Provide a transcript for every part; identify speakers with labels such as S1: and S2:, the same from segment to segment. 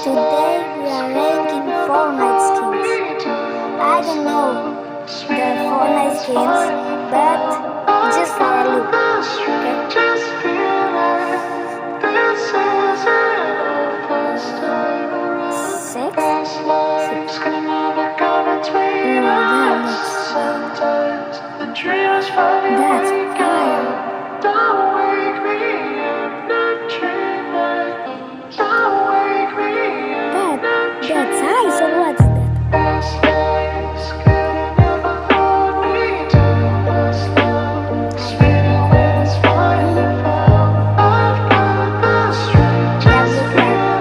S1: Today we are ranking Fortnite skins. I don't know the Fortnite skins, but just for a look. Six? That's fire. That's ice or what's that?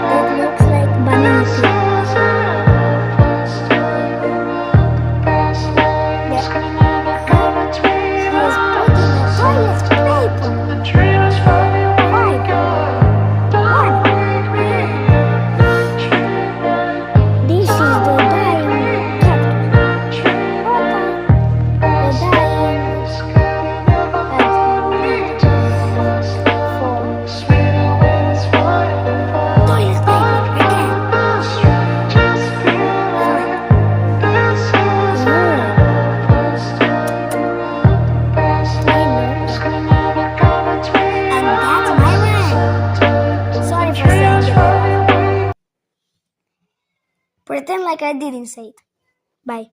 S1: That looks like banana peel. Pretend like I didn't say it. Bye.